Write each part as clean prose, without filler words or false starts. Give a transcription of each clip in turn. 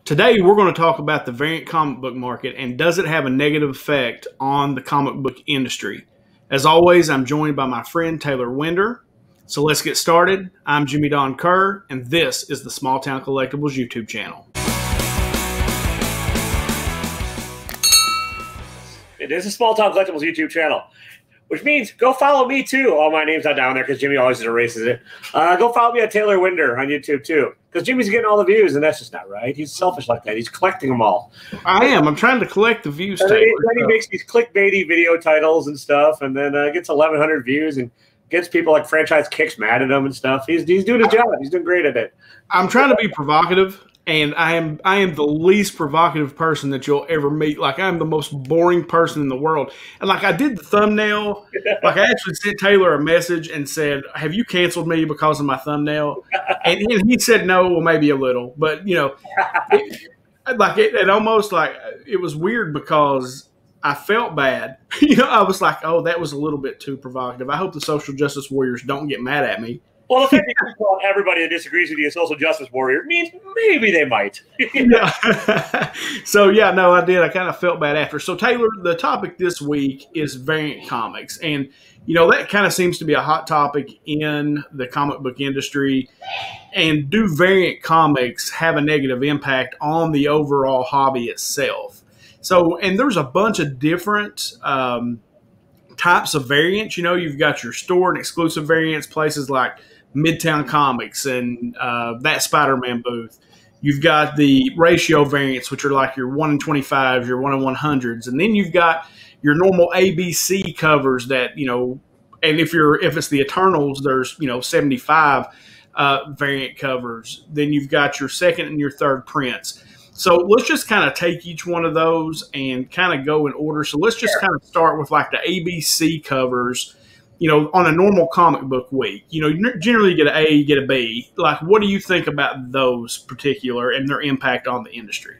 Today, we're going to talk about the variant comic book market and does it have a negative effect on the comic book industry. As always, I'm joined by my friend Taylor Winder. So let's get started. I'm Jimmy Don Kerr, and this is the SmallTown Collectibles YouTube channel. It is a SmallTown Collectibles YouTube channel, which means go follow me too. All my name's not down there because Jimmy always erases it. Go follow me at Taylor Winder on YouTube too, because Jimmy's getting all the views, and that's just not right. He's selfish like that. He's collecting them all. I am. I'm trying to collect the views. Then he makes these clickbaity video titles and stuff, and then gets 1,100 views and gets people like Franchise Kicks mad at him and stuff. He's doing his job. He's doing great at it. I'm trying to be provocative. And I am the least provocative person that you'll ever meet. Like, I'm the most boring person in the world. And like, I did the thumbnail. Like, I actually sent Taylor a message and said, "Have you canceled me because of my thumbnail?" And he said, "No, well, maybe a little." But you know, it almost like it was weird because I felt bad. You know, I was like, "Oh, that was a little bit too provocative." I hope the social justice warriors don't get mad at me. Well, the fact that you call everybody that disagrees with you a social justice warrior means maybe they might. Yeah. So, yeah, no, I did. I kind of felt bad after. So, Taylor, the topic this week is variant comics. And, you know, that kind of seems to be a hot topic in the comic book industry. And do variant comics have a negative impact on the overall hobby itself? So, and there's a bunch of different types of variants. You know, you've got your store and exclusive variants, places like Midtown Comics and that Spider-Man booth. You've got the ratio variants, which are like your 1 in 25s, your 1 in 100s, and then you've got your normal ABC covers that, you know, and if it's the Eternals, there's, you know, 75 variant covers. Then you've got your second and your third prints. So let's just kind of take each one of those and kind of go in order. So let's just kind of start with like the ABC covers. You know, on a normal comic book week, you know, you generally get an A, you get a B. Like, what do you think about those particular and their impact on the industry?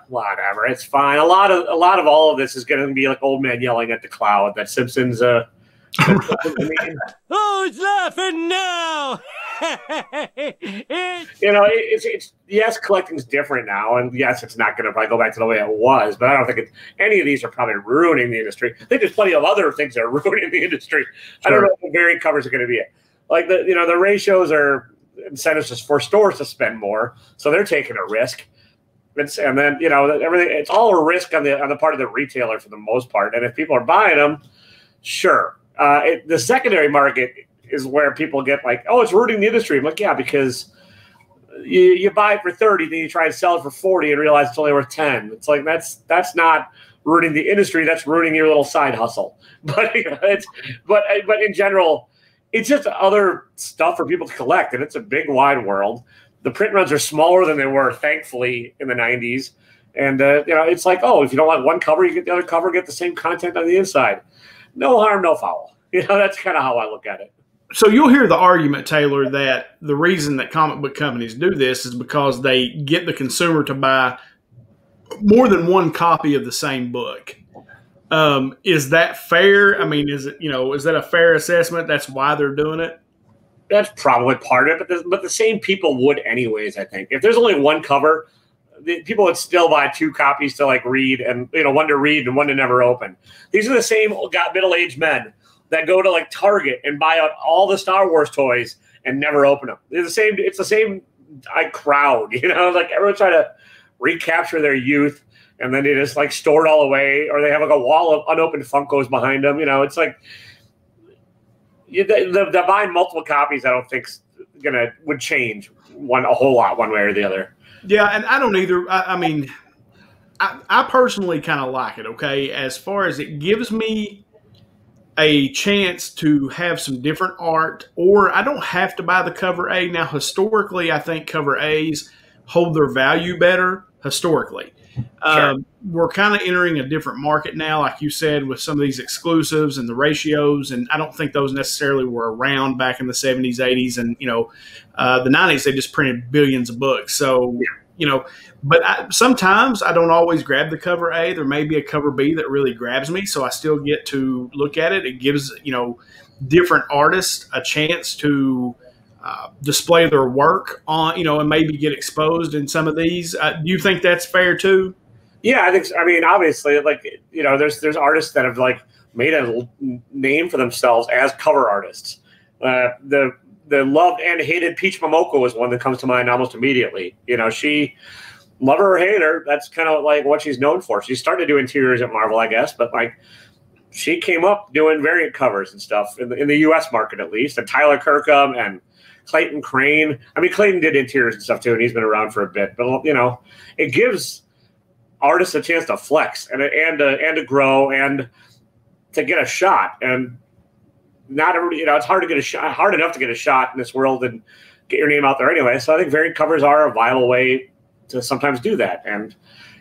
Whatever. It's fine. A lot of all of this is going to be like old man yelling at the cloud. That Simpsons. Who's laughing now? You know, it's yes, collecting's different now, and yes, it's not going to probably go back to the way it was. But I don't think any of these are probably ruining the industry. I think there's plenty of other things that are ruining the industry. Sure. I don't know what the variant covers are going to be. Like the ratios are incentives just for stores to spend more, so they're taking a risk. And then everything. It's all a risk on the part of the retailer for the most part. And if people are buying them, sure. The secondary market is where people get like, "Oh, it's ruining the industry." I'm like, yeah, because you buy it for 30, then you try and sell it for 40 and realize it's only worth 10. It's like that's not ruining the industry. That's ruining your little side hustle. But but in general, it's just other stuff for people to collect, and it's a big wide world. The print runs are smaller than they were, thankfully, in the 90s. And it's like, oh, if you don't want one cover, you get the other cover, get the same content on the inside. No harm, no foul. That's kind of how I look at it. So you'll hear the argument, Taylor, that the reason that comic book companies do this is because they get the consumer to buy more than one copy of the same book. Is that fair? I mean, is that a fair assessment? That's why they're doing it? That's probably part of it, but the same people would anyways, I think. If there's only one cover, people would still buy 2 copies to like read, and one to read and one to never open. These are the same middle-aged men that go to like Target and buy out all the Star Wars toys and never open them. It's the same crowd, like everyone's trying to recapture their youth, and then they just like store it all away, or they have like a wall of unopened Funkos behind them. It's like the buying multiple copies. I don't think would change a whole lot one way or the other. Yeah, and I don't either. I mean, I personally kind of like it, okay, as far as it gives me a chance to have some different art, or I don't have to buy the cover A. Now, historically, I think cover A's hold their value better historically. Sure. We're kind of entering a different market now, like you said, with some of these exclusives and the ratios, and I don't think those necessarily were around back in the 70s, 80s, and the 90s. They just printed billions of books. So, but sometimes I don't always grab the cover A. There may be a cover B that really grabs me, so I still get to look at it. It gives different artists a chance to display their work on, and maybe get exposed in some of these. Do you think that's fair too? Yeah, I think so. I mean, obviously, there's artists that have made a name for themselves as cover artists. The loved and hated Peach Momoko is one that comes to mind almost immediately. She, love her or hate her, that's kind of what she's known for. She started to do interiors at Marvel, I guess, but she came up doing variant covers and stuff in the U.S. market at least. And Tyler Kirkham and Clayton Crane. I mean, Clayton did interiors and stuff too, and he's been around for a bit. But it gives artists a chance to flex and to grow and to get a shot. And not everybody, it's hard to get a shot, hard enough to get a shot in this world and get your name out there anyway. So I think variant covers are a viable way to sometimes do that. And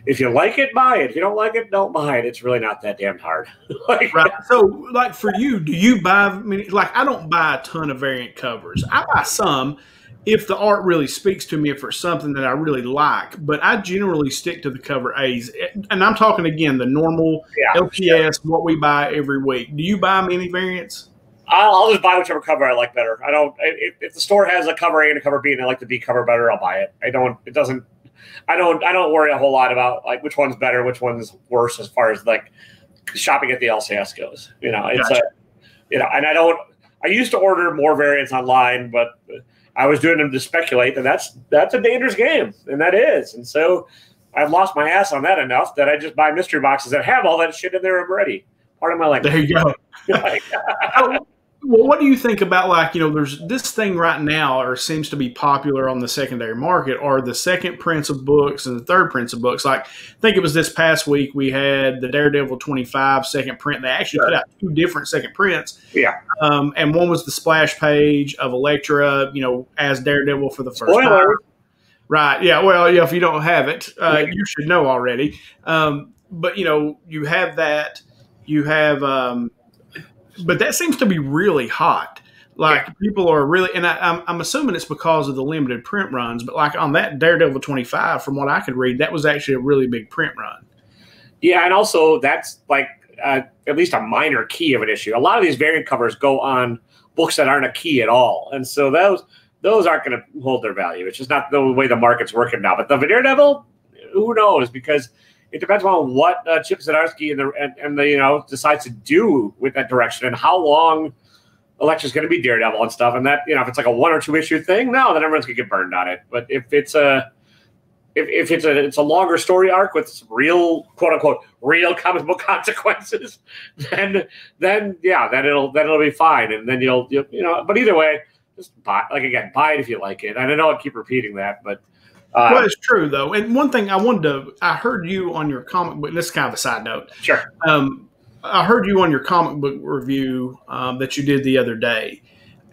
if you like it, buy it. If you don't like it, don't buy it. It's really not that damn hard. Right. So, for you, do you buy? I mean, I don't buy a ton of variant covers. I buy some if the art really speaks to me, if it's something that I really like. But I generally stick to the cover A's. And I'm talking, again, the normal LPS, what we buy every week. Do you buy many variants? I'll just buy whichever cover I like better. I don't. If the store has a cover A and a cover B and I like the B cover better, I'll buy it. I don't worry a whole lot about which one's better, which one's worse as far as shopping at the LCS goes. It's gotcha. And I used to order more variants online, but I was doing them to speculate, and that's a dangerous game, and that is. And so I've lost my ass on that enough that I just buy mystery boxes that have all that shit in there already. Part of my language. There you go. Well, what do you think about there's this thing right now, or seems to be popular on the secondary market, are the second prints of books and the third prints of books. I think it was this past week we had the Daredevil 25 second print. They actually put out two different second prints. Yeah. And one was the splash page of Elektra, as Daredevil for the first time. Right. Yeah. Well, if you don't have it, you should know already. But you have that. You have. But that seems to be really hot. People are really, and I'm assuming it's because of the limited print runs. But on that Daredevil 25, from what I could read, that was actually a really big print run. Yeah, and also that's at least a minor key of an issue. A lot of these variant covers go on books that aren't a key at all, and so those aren't going to hold their value. It's just not the way the market's working now. But the Daredevil, who knows? Because it depends on what Chip Zdarsky and the decides to do with that direction and how long Elektra's going to be Daredevil and stuff. And that if it's a 1 or 2 issue thing, no, then everyone's going to get burned on it. But if it's a longer story arc with some real quote unquote real comic book consequences, then it'll be fine. And then you'll But either way, just buy buy it if you like it. And I know I keep repeating that, but. Well, it's true, though. And one thing I heard you on your comic book, and this is kind of a side note. Sure. I heard you on your comic book review that you did the other day,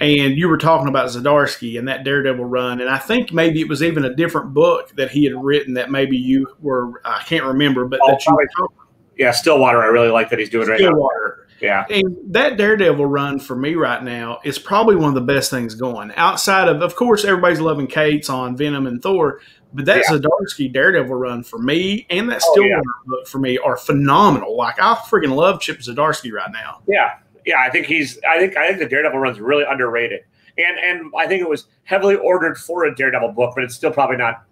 and you were talking about Zdarsky and that Daredevil run, and I think maybe it was even a different book that he had written that maybe you were, I can't remember, but that you were talking. Yeah, Stillwater, I really like that he's doing right now. Stillwater. Yeah. And that Daredevil run for me right now is probably one of the best things going. Outside of course, everybody's loving Kate's on Venom and Thor, but that Zdarsky Daredevil run for me and that Stillwater book for me are phenomenal. I freaking love Chip Zdarsky right now. Yeah. Yeah, I think the Daredevil run's really underrated. And I think it was heavily ordered for a Daredevil book, but it's still probably not.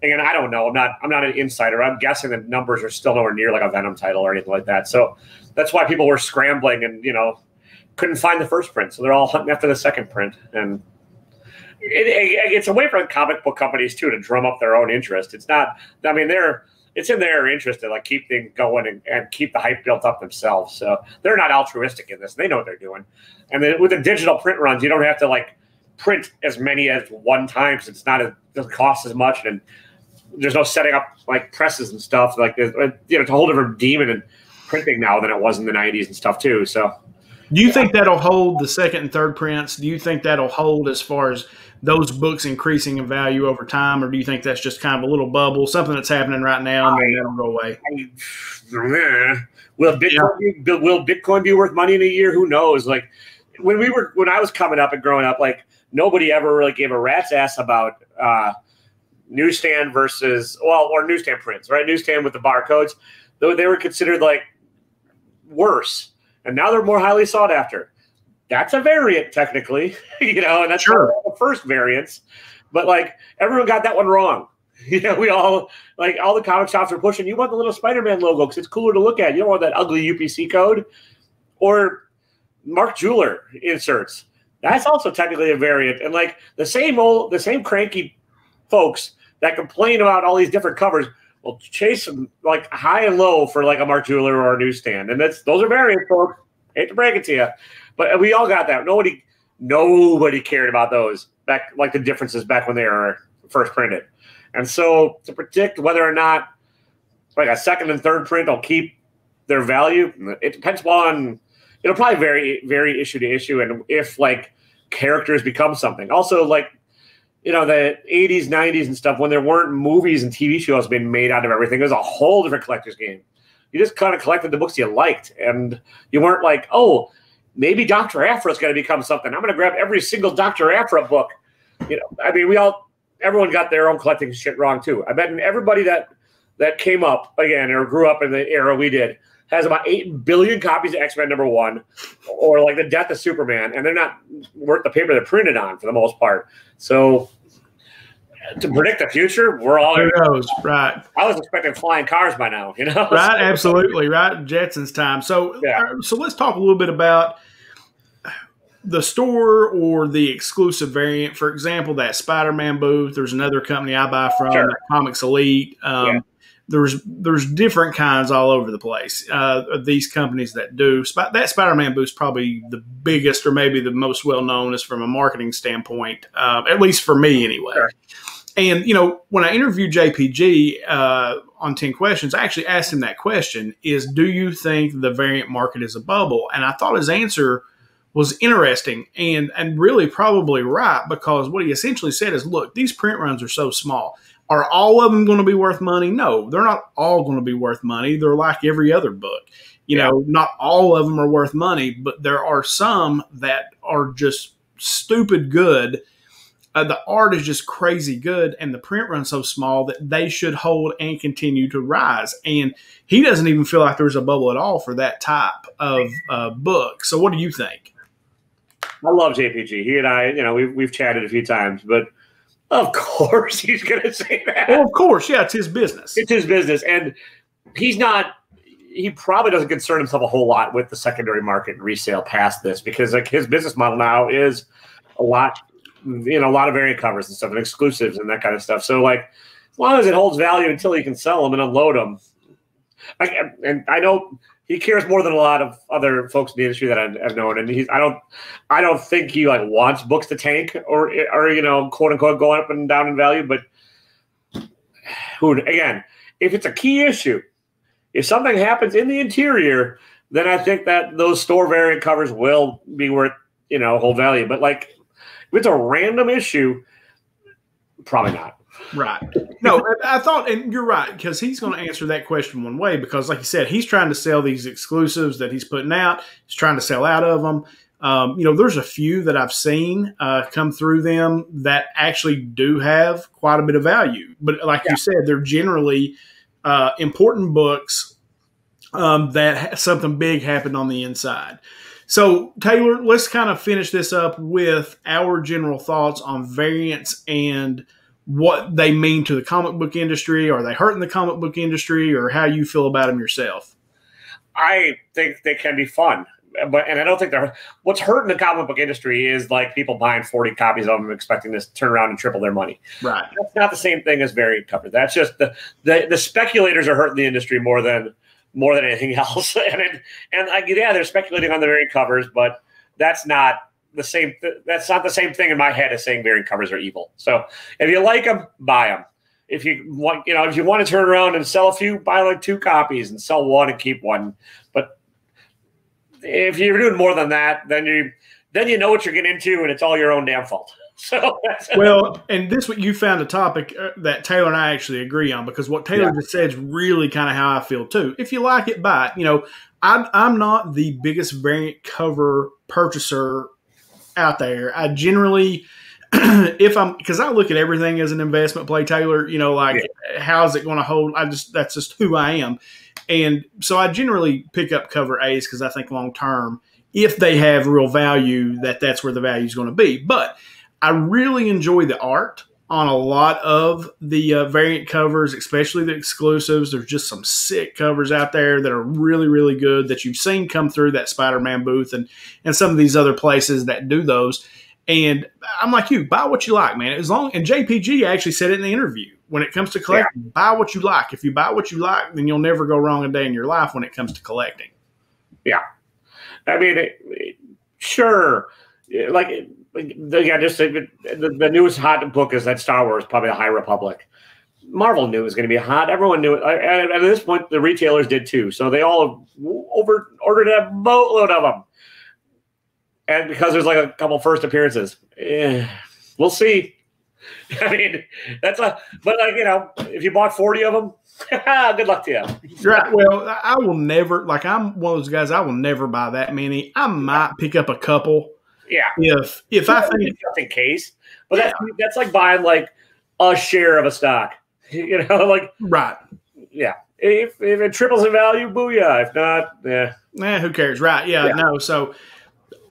Again, I don't know. I'm not an insider. I'm guessing the numbers are still nowhere near a Venom title or anything like that. So that's why people were scrambling and couldn't find the first print. So they're all hunting after the second print. And it's a way for comic book companies too to drum up their own interest. It's not. I mean, it's in their interest to keep things going and keep the hype built up themselves. So they're not altruistic in this. They know what they're doing. And then with the digital print runs, you don't have to print as many as one time. So it doesn't cost as much and there's no setting up presses and stuff it's a whole different demon in printing now than it was in the 90s and stuff too. So do you think that'll hold the second and third prints? Do you think that'll hold as far as those books increasing in value over time, or do you think that's just kind of a little bubble, something that's happening right now and then that'll go away? Will Bitcoin be worth money in a year? Who knows? When I was coming up and growing up, nobody ever really gave a rat's ass about newsstand versus or newsstand prints, right? Newsstand with the barcodes, though they were considered worse, and now they're more highly sought after. that's a variant technically, and that's Sure. the first variants. But like everyone got that one wrong. We all like all the comic shops are pushing. You want the little Spider-Man logo because it's cooler to look at. You don't want that ugly UPC code or Mark Jeweler inserts. That's also technically a variant. And like the same cranky folks that complain about all these different covers will chase them like high and low for like a Mark Jeweler or a newsstand. And those are variants, folks. Hate to break it to you, but we all got that. Nobody cared about those back, like the differences back when they were first printed. And so to predict whether or not like a second and third print will keep their value, it depends on, it'll probably vary issue to issue. And if like characters become something also like, the 80s, 90s and stuff, when there weren't movies and TV shows being made out of everything, it was a whole different collector's game. You just kind of collected the books you liked. And you weren't like, oh, maybe Dr. Aphra's going to become something. I'm going to grab every single Dr. Aphra book. Everyone got their own collecting shit wrong too. I bet everybody that came up again or grew up in the era we did has about 8 billion copies of X-Men #1 or like the Death of Superman, and they're not worth the paper they're printed on for the most part. So to predict the future, we're all who knows, right? I was expecting flying cars by now, Right, absolutely, right. Jetsons time. So, So let's talk a little bit about the store or the exclusive variant. For example, that Spider-Man booth. There's another company I buy from, Comics Elite. There's different kinds all over the place. These companies that do that Spider-Man booth is probably the biggest or maybe the most well known is from a marketing standpoint, at least for me anyway. Sure. And when I interviewed JPG on 10 Questions, I actually asked him that question: do you think the variant market is a bubble? And I thought his answer was interesting and really probably right, because what he essentially said is, look, these print runs are so small. Are all of them going to be worth money? No, they're not all going to be worth money. They're like every other book. Not all of them are worth money, but there are some that are just stupid good. The art is just crazy good, and the print run's so small that they should hold and continue to rise. And he doesn't even feel like there's a bubble at all for that type of book. So what do you think? I love JPG. He and I, we've chatted a few times, but of course he's going to say that. Well, of course, yeah, it's his business. It's his business, and he probably doesn't concern himself a whole lot with the secondary market and resale past this, because like his business model now is a lot of variant covers and stuff and exclusives and that kind of stuff. So like, as long as it holds value until he can sell them and unload them. And I know he cares more than a lot of other folks in the industry that I've known. And I don't think he like wants books to tank or quote unquote going up and down in value. But again, if it's a key issue, if something happens in the interior, then I think that those store variant covers will be worth, hold value. But like, if it's a random issue, probably not. Right. No, I thought, and you're right, because he's going to answer that question one way, because like you said, he's trying to sell these exclusives that he's putting out. He's trying to sell out of them. There's a few that I've seen come through them that actually do have quite a bit of value. But like you said, they're generally important books that something big happened on the inside. So, Taylor, let's kind of finish this up with our general thoughts on variants and what they mean to the comic book industry. Are they hurting the comic book industry, or how you feel about them yourself? I think they can be fun, and I don't think what's hurting the comic book industry is like people buying 40 copies of them expecting this to turn around and triple their money. Right. That's not the same thing as variant cover. That's just the speculators are hurting the industry more than anything else. and they're speculating on the variant covers, but that's not the same. That's not the same thing in my head as saying variant covers are evil. So if you like them, buy them. If you want, if you want to turn around and sell a few, buy like 2 copies and sell one and keep one. But if you're doing more than that, then you know what you're getting into, and it's all your own damn fault. So well, and this what you found a topic that Taylor and I actually agree on, because what Taylor just said is really kind of how I feel too. If you like it, buy it. I'm not the biggest variant cover purchaser out there. I generally, because I look at everything as an investment play, Taylor, how is it going to hold? That's just who I am. And so I generally pick up cover A's because I think long term if they have real value, that's where the value is going to be. But I really enjoy the art on a lot of the variant covers, especially the exclusives. There's just some sick covers out there that are really, really good that you've seen come through that Spider-Man booth and some of these other places that do those. And I'm like you, buy what you like, man. And JPG actually said it in the interview. When it comes to collecting, buy what you like. If you buy what you like, then you'll never go wrong a day in your life when it comes to collecting. Yeah. I mean, sure. Like, just the newest hot book is that Star Wars, probably the High Republic. Marvel knew it was going to be hot. Everyone knew it. At this point, the retailers did too. So they all ordered a boatload of them. And because there's like a couple first appearances, we'll see. I mean, but like, you know, if you bought 40 of them, good luck to you. Right. Well, I will never, like, I'm one of those guys, I will never buy that many. I might pick up a couple. Yeah. If I think, just in case, but that's like buying like a share of a stock, you know, like, right. Yeah. If it triples in value, booyah. If not, who cares? Right. Yeah. No. So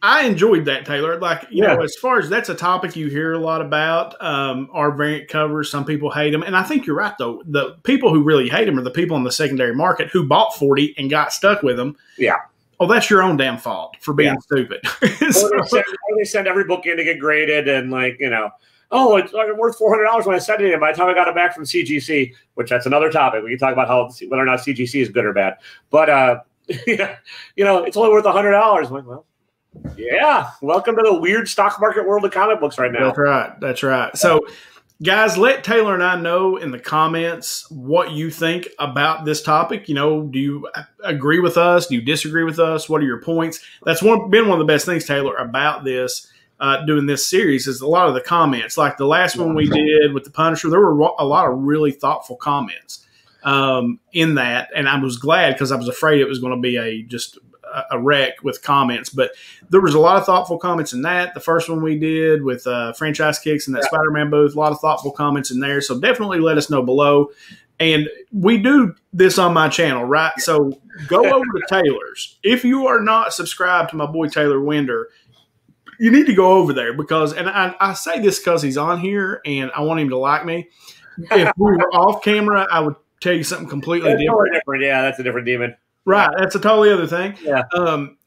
I enjoyed that, Taylor. Like, you know, as far as that's a topic you hear a lot about, our variant covers, some people hate them. And I think you're right, though. The people who really hate them are the people in the secondary market who bought 40 and got stuck with them. Yeah. Oh, that's your own damn fault for being stupid. Or they send every book in to get graded and, like, you know, oh, it's worth $400 when I sent it in. By the time I got it back from CGC, which that's another topic. We can talk about whether or not CGC is good or bad. But, you know, it's only worth $100. I'm like, well. Yeah, welcome to the weird stock market world of comic books right now. That's right. That's right. So, guys, let Taylor and I know in the comments what you think about this topic. You know, do you agree with us? Do you disagree with us? What are your points? That's been one of the best things, Taylor, about this doing this series is a lot of the comments. Like the last one we did with the Punisher, there were a lot of really thoughtful comments in that, and I was glad because I was afraid it was going to be a wreck with comments, but there was a lot of thoughtful comments in that. The first one we did with Franchise Kicks and that Spider-Man booth, a lot of thoughtful comments in there. So definitely let us know below. And we do this on my channel, right? So go over to Taylor's. If you are not subscribed to my boy Taylor Winder, you need to go over there because, and I say this because he's on here and I want him to like me. If we were off camera, I would tell you something completely different. Yeah, that's a different demon. Right. That's a totally other thing. Yeah.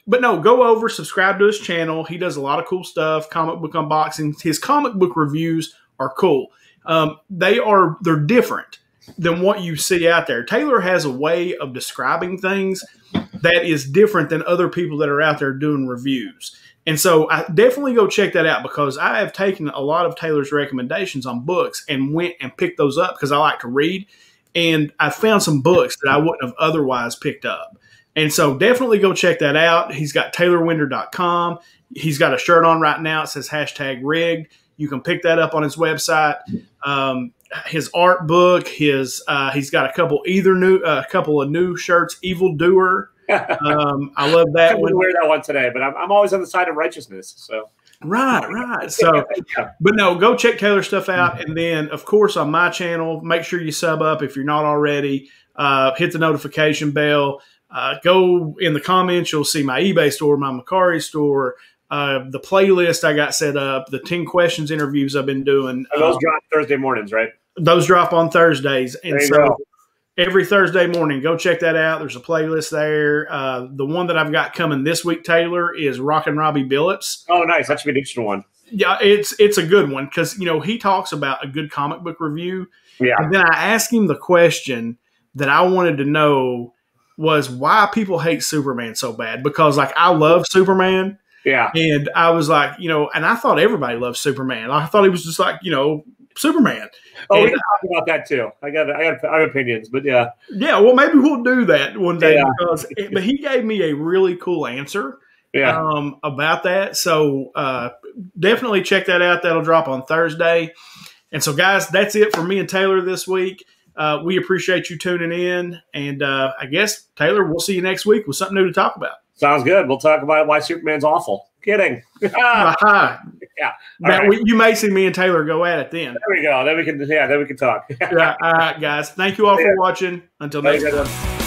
But no, go over, subscribe to his channel. He does a lot of cool stuff, comic book unboxings. His comic book reviews are cool. They're different than what you see out there. Taylor has a way of describing things that is different than other people that are out there doing reviews. And so I definitely go check that out because I have taken a lot of Taylor's recommendations on books and went and picked those up because I like to read. And I found some books that I wouldn't have otherwise picked up. And so definitely go check that out. He's got TaylorWinder.com. He's got a shirt on right now. It says #rigged. You can pick that up on his website. His art book, he's got a couple of new shirts, Evil Doer. I love that one. I wear that one today, but I'm always on the side of righteousess. So. Right. So, but no, go check Taylor's stuff out. And then, of course, on my channel, make sure you sub up if you're not already. Hit the notification bell. Go in the comments. You'll see my eBay store, my Macari store, the playlist I got set up, the 10 questions interviews I've been doing. Those drop Thursday mornings, right? Those drop on Thursdays. And so every Thursday morning, go check that out. There's a playlist there. The one that I've got coming this week, Taylor, is Rockin' Robbie Billups. Oh, nice. That should be an interesting one. Yeah, it's a good one because, you know, he talks about a good comic book review. Yeah. And then I asked him the question that I wanted to know was why people hate Superman so bad. Because, like, I love Superman. Yeah. And I was like, you know, and I thought everybody loved Superman. I thought he was just like, you know, Superman. Oh, and we can talk about that too. I have opinions, but yeah. Yeah, well, maybe we'll do that one day but he gave me a really cool answer about that. So definitely check that out. That'll drop on Thursday. And so, guys, that's it for me and Taylor this week. We appreciate you tuning in. And I guess, Taylor, we'll see you next week with something new to talk about. Sounds good. We'll talk about why Superman's awful. Kidding. Yeah. Now, you may see me and Taylor go at it then. There we go. Then we can talk. All right, guys. Thank you all for watching. Until next time.